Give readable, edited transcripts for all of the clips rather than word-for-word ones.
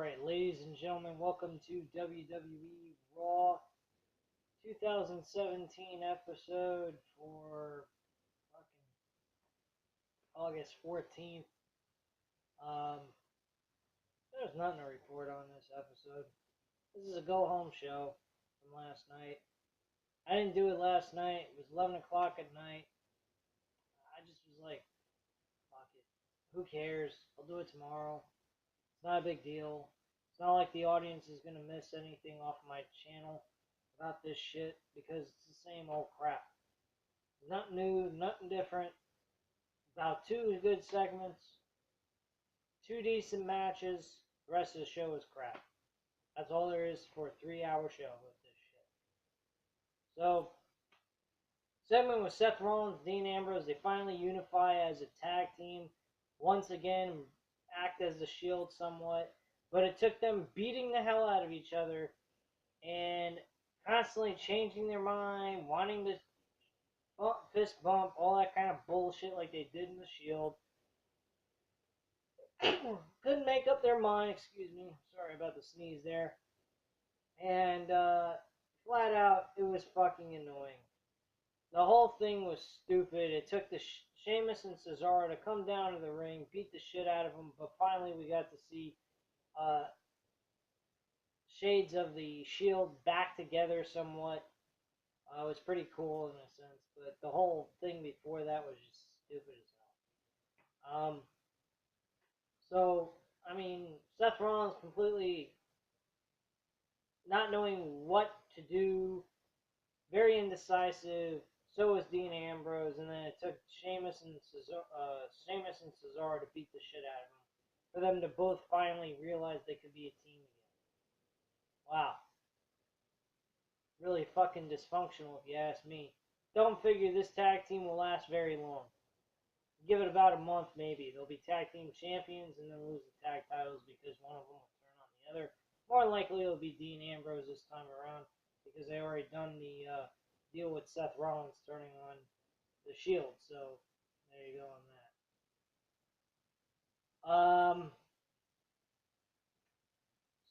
Alright, ladies and gentlemen, welcome to WWE Raw 2017 episode for fucking August 14th. There's nothing to report on this episode. This is a go-home show from last night. I didn't do it last night. It was 11 o'clock at night. I just was like, fuck it. Who cares? I'll do it tomorrow. It's not a big deal. It's not like the audience is going to miss anything off my channel about this shit because it's the same old crap. Nothing new, nothing different. About two good segments, two decent matches. The rest of the show is crap. That's all there is for a 3-hour show with this shit. So, segment with Seth Rollins, Dean Ambrose. They finally unify as a tag team. Once again, act as the Shield somewhat. But it took them beating the hell out of each other and constantly changing their mind, wanting to fist bump, all that kind of bullshit like they did in the Shield. Couldn't make up their mind, excuse me. Sorry about the sneeze there. And flat out, it was fucking annoying. The whole thing was stupid. It took the Sheamus and Cesaro to come down to the ring, beat the shit out of them, but finally we got to see shades of the Shield back together somewhat. It was pretty cool in a sense, but the whole thing before that was just stupid as hell. So, I mean, Seth Rollins completely not knowing what to do, very indecisive. So was Dean Ambrose, and then it took Sheamus and Cesaro to beat the shit out of him for them to both finally realize they could be a team again. Wow. Really fucking dysfunctional if you ask me. Don't figure this tag team will last very long. Give it about a month maybe. They'll be tag team champions and then lose the tag titles because one of them will turn on the other. More than likely it'll be Dean Ambrose this time around because they already done the deal with Seth Rollins turning on the Shield. So there you go on that.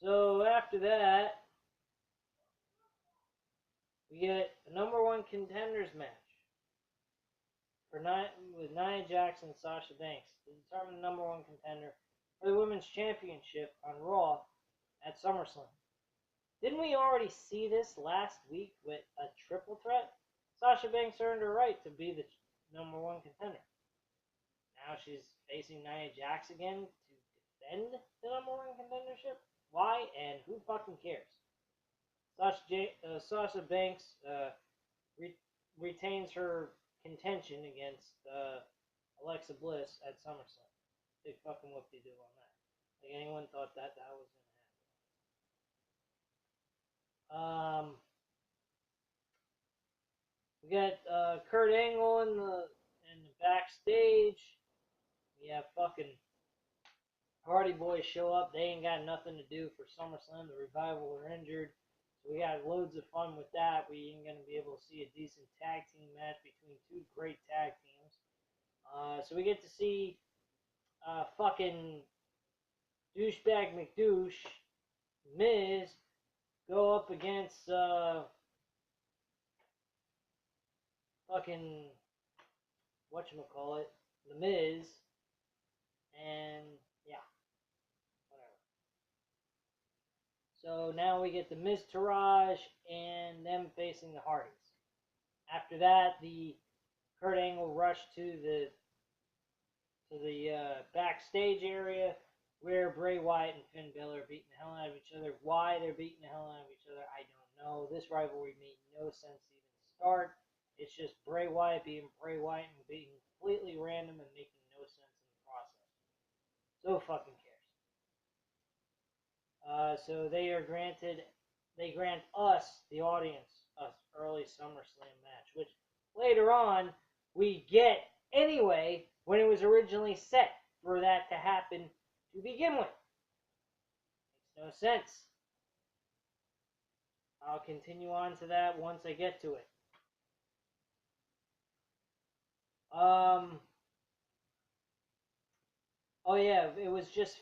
So after that, we get a number one contenders match with Nia Jax and Sasha Banks to determine the number one contender for the Women's Championship on Raw at SummerSlam. Didn't we already see this last week with a triple threat? Sasha Banks earned her right to be the number one contender. Now she's facing Nia Jax again to defend the number one contendership? Why? And who fucking cares? Sasha Banks retains her contention against Alexa Bliss at SummerSlam. Big fucking whoop-de-doo on that. Like anyone thought that was going to happen. We got Kurt Angle in the backstage. We have fucking Hardy Boys show up. They ain't got nothing to do for SummerSlam. The Revival are injured. So we got loads of fun with that. We ain't going to be able to see a decent tag team match between two great tag teams. So we get to see fucking douchebag McDouche, Miz, go up against fucking whatchamacallit, The Miz, and yeah, whatever. So now we get the Miz Taraj and them facing the Hardys. After that, the Kurt Angle rush to the backstage area where Bray Wyatt and Finn Balor are beating the hell out of each other. Why they're beating the hell out of each other, I don't know. This rivalry made no sense to even start. It's just Bray Wyatt being Bray Wyatt and being completely random and making no sense in the process. So fucking cares. So they grant us, the audience, an early SummerSlam match, which later on we get anyway when it was originally set for that to happen to begin with. Makes no sense. I'll continue on to that once I get to it. Oh yeah, it was just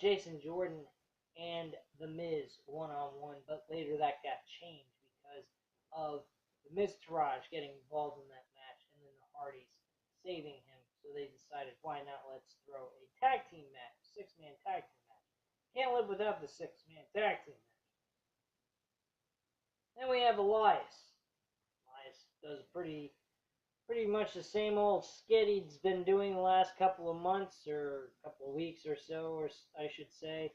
Jason Jordan and The Miz one-on-one, but later that got changed because of The Miz Taraj getting involved in that match and then the Hardys saving him. So they decided, why not let's throw a tag team match, six-man tag team match. Can't live without the six-man tag team match. Then we have Elias. Elias does pretty much the same old skit he's been doing the last couple of months or couple of weeks or so, or I should say.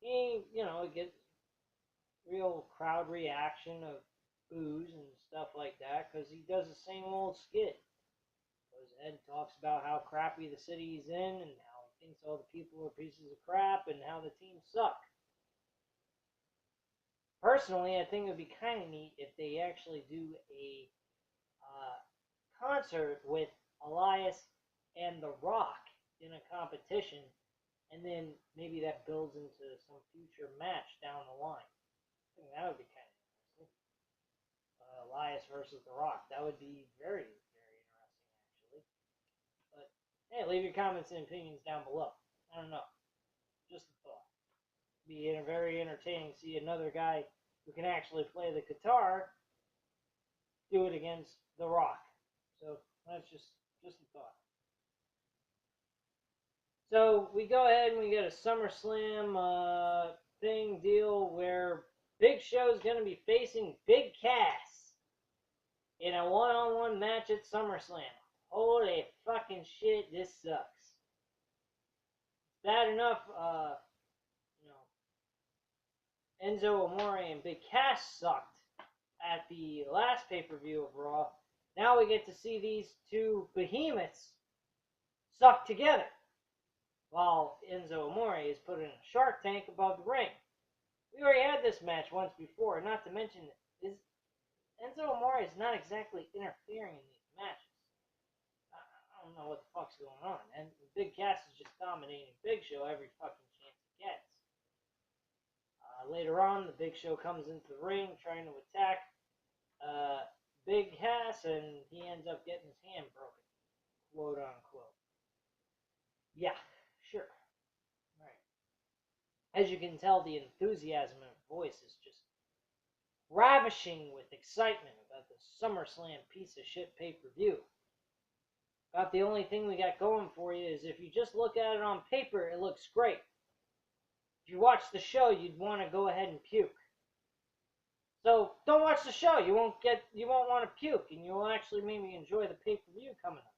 He, gets real crowd reaction of boos and stuff like that because he does the same old skit. Goes ahead and talks about how crappy the city he's in and how he thinks all the people are pieces of crap and how the team suck. Personally, I think it would be kind of neat if they actually do a concert with Elias and The Rock in a competition, and then maybe that builds into some future match down the line. I think that would be kind of interesting. Elias versus The Rock. That would be very, very interesting, actually. But, hey, leave your comments and opinions down below. I don't know. Just a thought. Be very entertaining to see another guy who can actually play the guitar do it against The Rock. So that's just a thought. So we go ahead and we get a SummerSlam deal where Big Show's going to be facing Big Cass in a one-on-one match at SummerSlam. Holy fucking shit, this sucks. Bad enough, Enzo Amore and Big Cass sucked at the last pay-per-view of Raw. Now we get to see these two behemoths suck together, while Enzo Amore is put in a shark tank above the ring. We already had this match once before, not to mention Enzo Amore is not exactly interfering in these matches. I don't know what the fuck's going on. And Big Cass is just dominating Big Show every fucking chance he gets. Later on, the Big Show comes into the ring trying to attack Big Cass, and he ends up getting his hand broken, quote unquote. Yeah, sure. Right. As you can tell, the enthusiasm in her voice is just ravishing with excitement about the SummerSlam piece of shit pay-per-view. About the only thing we got going for you is if you just look at it on paper, it looks great. If you watch the show, you'd want to go ahead and puke. So don't watch the show. You won't want to puke, and you'll actually maybe enjoy the pay-per-view coming up.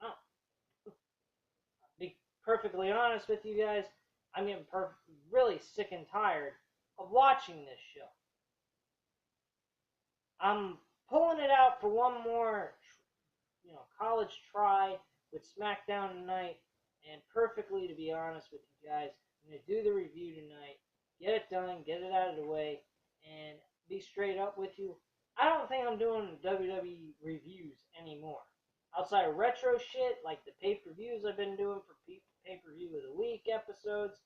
I don't know. Be perfectly honest with you guys, I'm getting really sick and tired of watching this show. I'm pulling it out for one more, college try with SmackDown tonight, and perfectly, to be honest with you guys, I'm going to do the review tonight, get it done, get it out of the way, and be straight up with you. I don't think I'm doing WWE reviews anymore. Outside of retro shit, like the pay-per-views I've been doing for pay-per-view of the week episodes,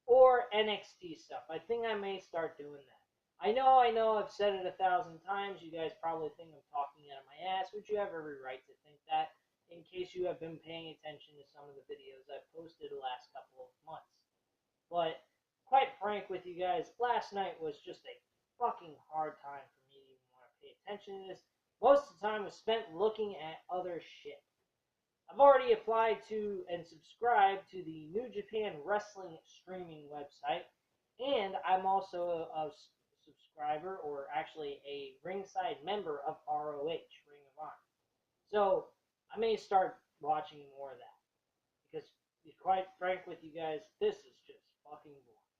or NXT stuff. I think I may start doing that. I know, I've said it 1,000 times. You guys probably think I'm talking out of my ass, which you have every right to think that, in case you have been paying attention to some of the videos I've posted the last couple of months. But, quite frank with you guys, last night was just a fucking hard time for me to even want to pay attention to this. Most of the time was spent looking at other shit. I've already applied to and subscribed to the New Japan Wrestling streaming website, and I'm also a subscriber, or actually a ringside member of ROH, Ring of Honor. So I may start watching more of that, because to be quite frank with you guys, this is just fucking boring.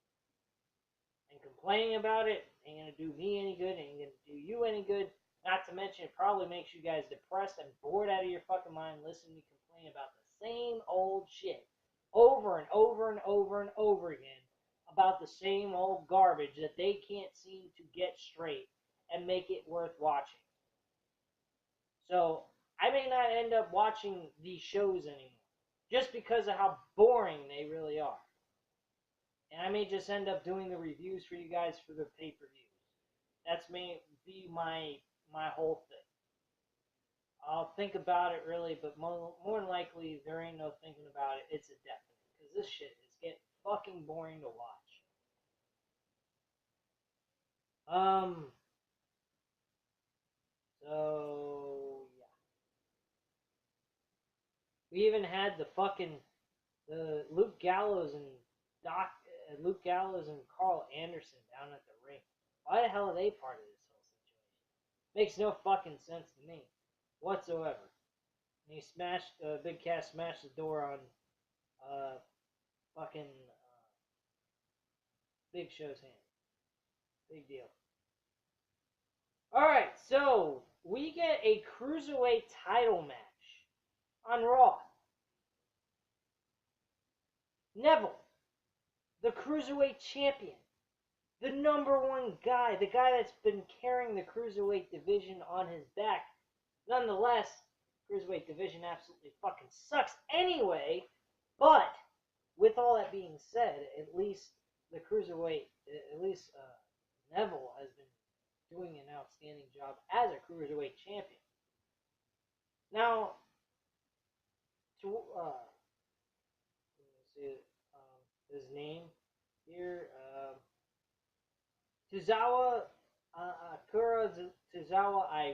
And complaining about it ain't gonna do me any good, ain't gonna do you any good. Not to mention, it probably makes you guys depressed and bored out of your fucking mind listening to me complain about the same old shit over and over and over and over again about the same old garbage that they can't seem to get straight and make it worth watching. So I may not end up watching these shows anymore just because of how boring they really are. And I may just end up doing the reviews for you guys for the pay-per-views. That's may be my whole thing. I'll think about it really, but more than likely there ain't no thinking about it. It's a definite, because this shit is getting fucking boring to watch. So yeah. We even had the Luke Gallows and Luke Gallows and Carl Anderson down at the ring. Why the hell are they part of this whole situation? Makes no fucking sense to me whatsoever. And he smashed Big Cass smashed the door on fucking Big Show's hand. Big deal. All right, so we get a Cruiserweight title match on Raw. Neville, the Cruiserweight champion, the number one guy, the guy that's been carrying the Cruiserweight division on his back. Nonetheless, Cruiserweight division absolutely fucking sucks anyway, but with all that being said, at least Neville has been doing an outstanding job as a Cruiserweight champion. Now, to see his name here, Tozawa, I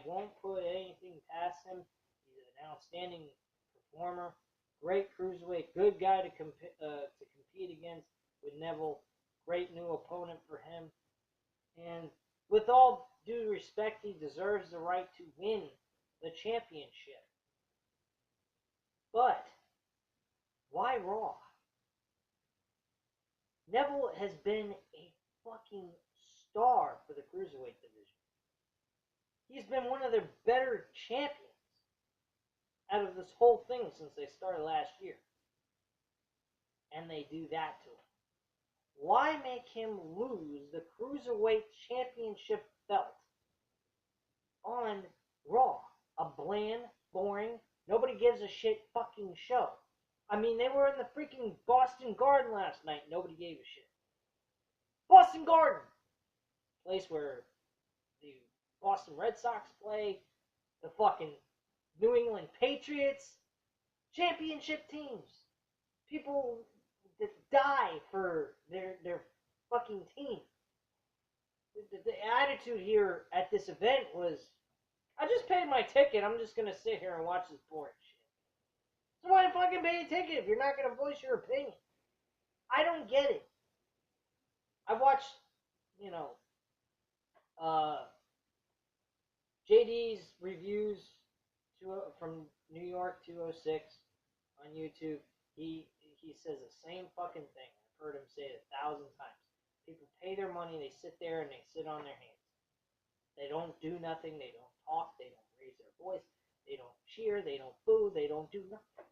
won't put anything past him. He's an outstanding performer, great Cruiserweight, good guy to compete against with Neville, great new opponent for him, and with all due respect, he deserves the right to win the championship. But why Raw? Neville has been a fucking star for the Cruiserweight division. He's been one of their better champions out of this whole thing since they started last year. And they do that to him. Why make him lose the Cruiserweight Championship belt on Raw? A bland, boring, nobody gives a shit fucking show. I mean, they were in the freaking Boston Garden last night. Nobody gave a shit. Boston Garden! Place where the Boston Red Sox play, the fucking New England Patriots, championship teams. People that die for their fucking team. The attitude here at this event was, I just paid my ticket, I'm just going to sit here and watch this boring shit. So why fucking pay a ticket if you're not going to voice your opinion? I don't get it. I watched, JD's reviews from New York 206 on YouTube. He says the same fucking thing. I've heard him say it 1,000 times. People pay their money, they sit there and they sit on their hands. They don't do nothing, they don't talk, they don't raise their voice, they don't cheer, they don't boo, they don't do nothing.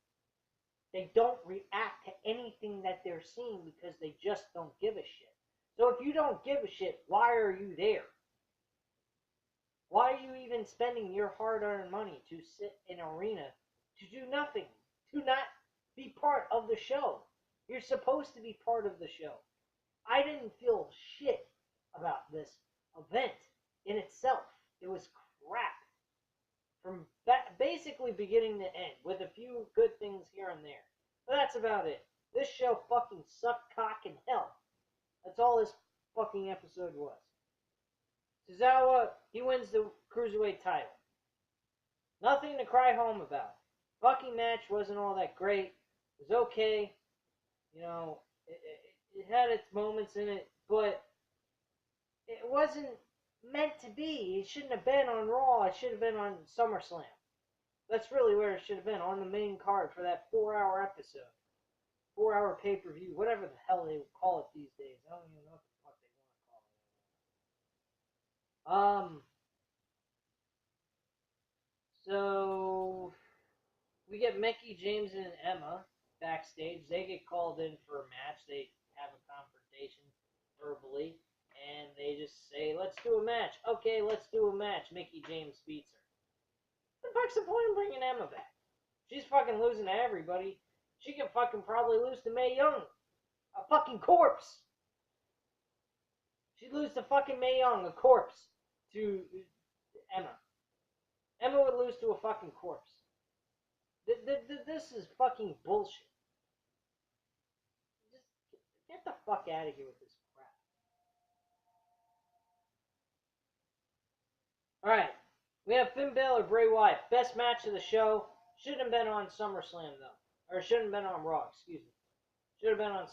They don't react to anything that they're seeing because they just don't give a shit. So if you don't give a shit, why are you there? Why are you even spending your hard-earned money to sit in an arena to do nothing, to not be part of the show? You're supposed to be part of the show. I didn't feel shit about this event in itself. It was crap from basically beginning to end, with a few good things here and there. But that's about it. This show fucking sucked cock in hell. That's all this fucking episode was. Cesaro, he wins the Cruiserweight title. Nothing to cry home about. Fucking match wasn't all that great. It was okay. It had its moments in it, but it wasn't meant to be. It shouldn't have been on Raw. It should have been on SummerSlam. That's really where it should have been, on the main card for that 4-hour episode. 4-hour pay-per-view, whatever the hell they call it these days. I don't even know what the fuck they want to call it. So we get Mickie, James, and Emma backstage. They get called in for a match. They have a confrontation verbally, and they just say, let's do a match. Okay, let's do a match. Mickie James beats her. What the fuck's the point of bringing Emma back? She's fucking losing to everybody. She can fucking probably lose to Mae Young. A fucking corpse. She'd lose to fucking Mae Young, a corpse, to Emma. Emma would lose to a fucking corpse. This is fucking bullshit. Just fuck out of here with this crap. Alright. We have Finn Balor, Bray Wyatt. Best match of the show. Shouldn't have been on SummerSlam, though. Or shouldn't have been on Raw, excuse me. Should have been on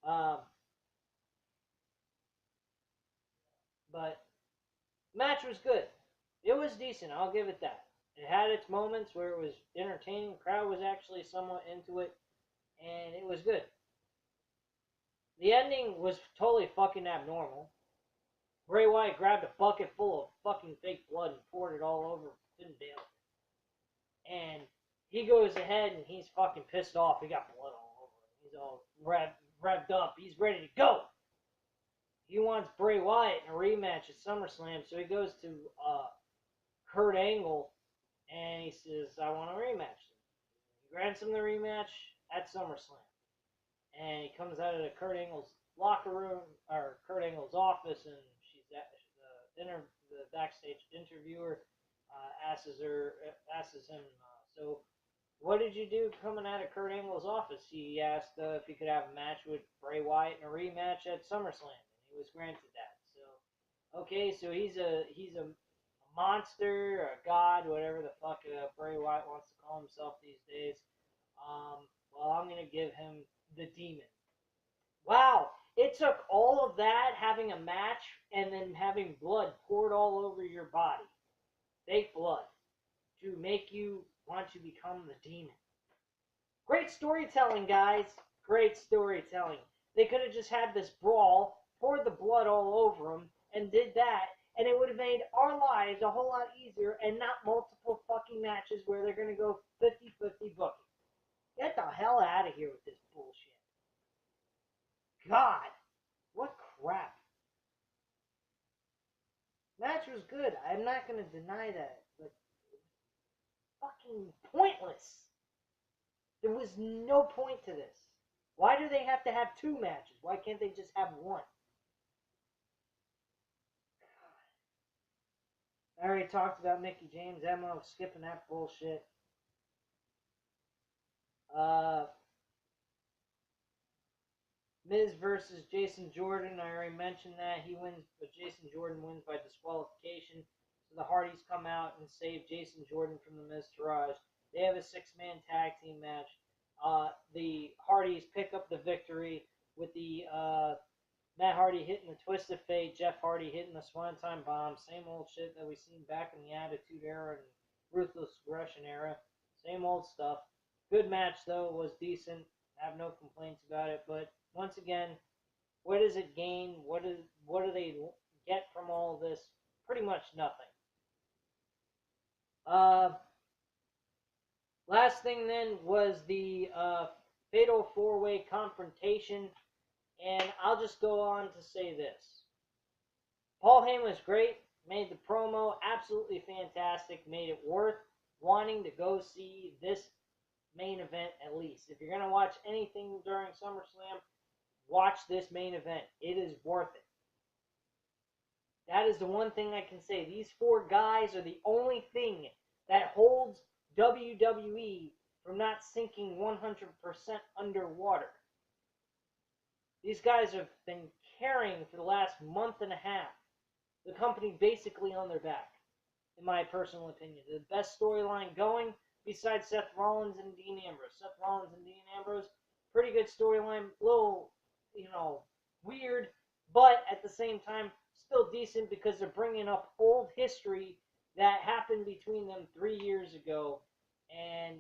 SummerSlam. But match was good. It was decent, I'll give it that. It had its moments where it was entertaining. Crowd was actually somewhat into it. And it was good. The ending was totally fucking abnormal. Bray Wyatt grabbed a bucket full of fucking fake blood and poured it all over Finn Balor. And he goes ahead and he's fucking pissed off. He got blood all over him. He's all revved up. He's ready to go. He wants Bray Wyatt in a rematch at SummerSlam, so he goes to Kurt Angle and he says, I want a rematch. He grants him the rematch at SummerSlam. And he comes out of Kurt Angle's locker room, or Kurt Angle's office, and she's at the backstage interviewer asks him, so what did you do coming out of Kurt Angle's office? He asked if he could have a match with Bray Wyatt in a rematch at SummerSlam, and he was granted that. So, okay, so he's a monster, a god, whatever the fuck Bray Wyatt wants to call himself these days. Well, I'm gonna give him the demon. Wow, it took all of that, having a match, and then having blood poured all over your body, fake blood, to make you want to become the demon. Great storytelling, guys. Great storytelling. They could have just had this brawl, poured the blood all over them, and did that, and it would have made our lives a whole lot easier, and not multiple fucking matches where they're going to go 50-50 booking. Get the hell out of here with this bullshit. God, what crap. Match was good. I'm not going to deny that, but fucking pointless. There was no point to this. Why do they have to have two matches? Why can't they just have one? I already talked about Mickie James. I'm skipping that bullshit. Miz versus Jason Jordan. I already mentioned that. He wins, but Jason Jordan wins by disqualification. So the Hardys come out and save Jason Jordan from the Miztourage. They have a 6-man tag team match. The Hardys pick up the victory with the Matt Hardy hitting the Twisted Fate, Jeff Hardy hitting the Swanton Bomb. Same old shit that we seen back in the Attitude Era and Ruthless Aggression Era. Same old stuff. Good match, though. It was decent. I have no complaints about it. But once again, what does it gain? What do they get from all this? Pretty much nothing. Last thing then was the Fatal 4-Way Confrontation. And I'll just go on to say this. Paul Heyman was great. Made the promo absolutely fantastic. Made it worth wanting to go see this main event at least. If you're going to watch anything during SummerSlam, watch this main event. It is worth it. That is the one thing I can say. These 4 guys are the only thing that holds WWE from not sinking 100% underwater. These guys have been carrying for the last month and a half the company basically on their back, in my personal opinion. The best storyline going, besides Seth Rollins and Dean Ambrose. Seth Rollins and Dean Ambrose, pretty good storyline. A little, weird, but at the same time, still decent because they're bringing up old history that happened between them 3 years ago, and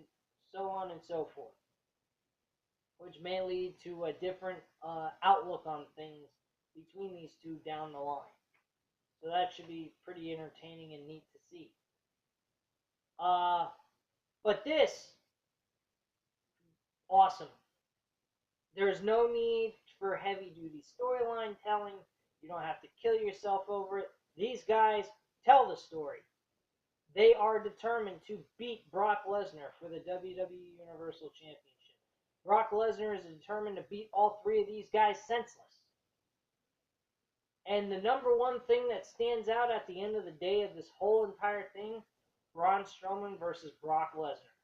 so on and so forth, which may lead to a different outlook on things between these two down the line. So that should be pretty entertaining and neat to see. But this, awesome. There's no need for heavy-duty storyline telling. You don't have to kill yourself over it. These guys tell the story. They are determined to beat Brock Lesnar for the WWE Universal Championship. Brock Lesnar is determined to beat all 3 of these guys senseless. And the number one thing that stands out at the end of the day of this whole entire thing, Braun Strowman versus Brock Lesnar.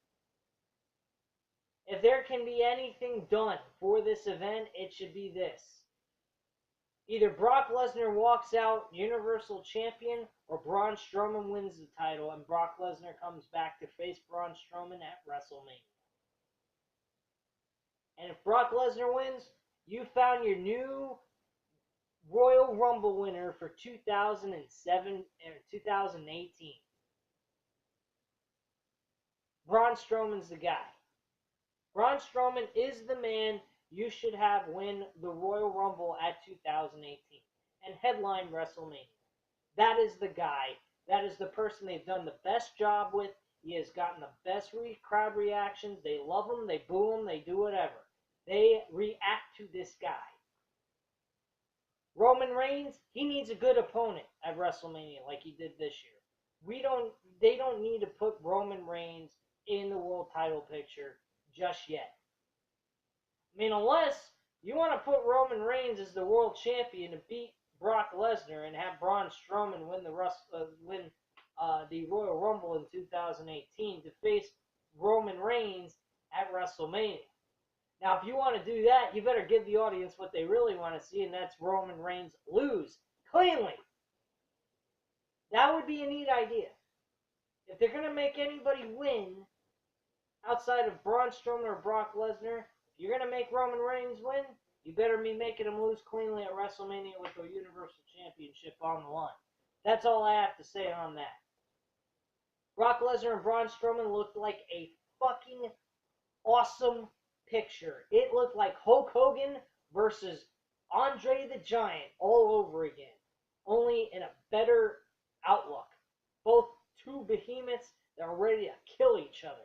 If there can be anything done for this event, it should be this. Either Brock Lesnar walks out Universal Champion, or Braun Strowman wins the title and Brock Lesnar comes back to face Braun Strowman at WrestleMania. And if Brock Lesnar wins, you found your new Royal Rumble winner for 2007 or 2018. Braun Strowman's the guy. Braun Strowman is the man you should have win the Royal Rumble at 2018 and headline WrestleMania. That is the guy. That is the person they've done the best job with. He has gotten the best crowd reactions. They love him. They boo him. They do whatever. They react to this guy. Roman Reigns, he needs a good opponent at WrestleMania like he did this year. They don't need to put Roman Reigns in the world title picture just yet. I mean, unless you want to put Roman Reigns as the world champion to beat Brock Lesnar and have Braun Strowman win the Royal Rumble in 2018 to face Roman Reigns at WrestleMania. Now, if you want to do that, you better give the audience what they really want to see, and that's Roman Reigns lose cleanly. That would be a neat idea. If they're going to make anybody win outside of Braun Strowman or Brock Lesnar, if you're going to make Roman Reigns win, you better be making him lose cleanly at WrestleMania with the Universal Championship on the line. That's all I have to say on that. Brock Lesnar and Braun Strowman looked like a fucking awesome picture. It looked like Hulk Hogan versus Andre the Giant all over again, only in a better outlook. Both two behemoths that are ready to kill each other.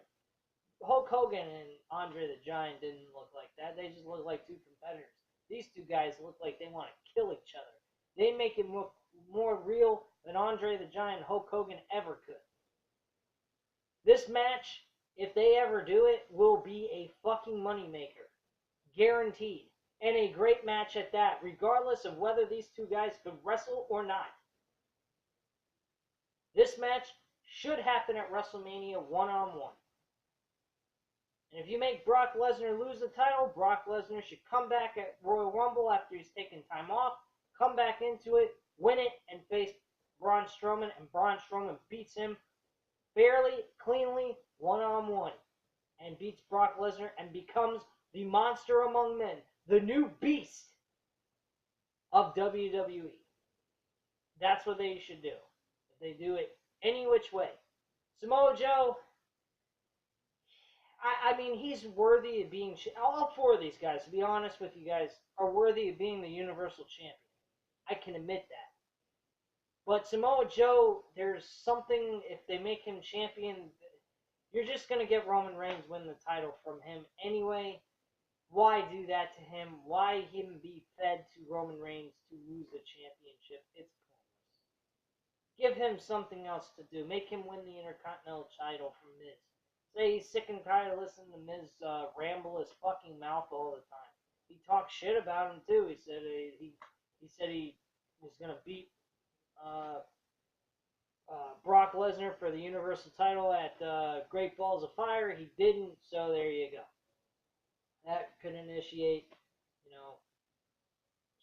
Hulk Hogan and Andre the Giant didn't look like that. They just looked like two competitors. These two guys look like they want to kill each other. They make it look more real than Andre the Giant and Hulk Hogan ever could. This match, if they ever do it, will be a fucking moneymaker. Guaranteed. And a great match at that, regardless of whether these two guys could wrestle or not. This match should happen at WrestleMania one-on-one. And if you make Brock Lesnar lose the title, Brock Lesnar should come back at Royal Rumble after he's taken time off, come back into it, win it, and face Braun Strowman, and Braun Strowman beats him fairly, cleanly, one-on-one, and beats Brock Lesnar and becomes the monster among men, the new beast of WWE. That's what they should do. If they do it any which way. Samoa Joe, I mean, he's worthy of being... All four of these guys, to be honest with you guys, are worthy of being the Universal Champion. I can admit that. But Samoa Joe, there's something, if they make him champion, you're just going to get Roman Reigns win the title from him anyway. Why do that to him? Why him be fed to Roman Reigns to lose the championship? It's pointless. Give him something else to do. Make him win the Intercontinental title from Miz. Say he's sick and tired of listening to Miz ramble his fucking mouth all the time. He talks shit about him too. He said he was going to beat Brock Lesnar for the Universal title at Great Balls of Fire. He didn't, so there you go. That could initiate,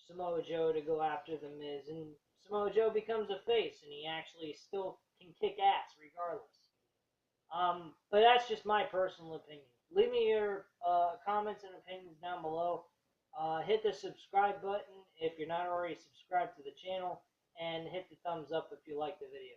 Samoa Joe to go after the Miz, and Samoa Joe becomes a face, and he actually still can kick ass regardless. But that's just my personal opinion. Leave me your comments and opinions down below. Hit the subscribe button if you're not already subscribed to the channel, and hit the thumbs up if you like the video.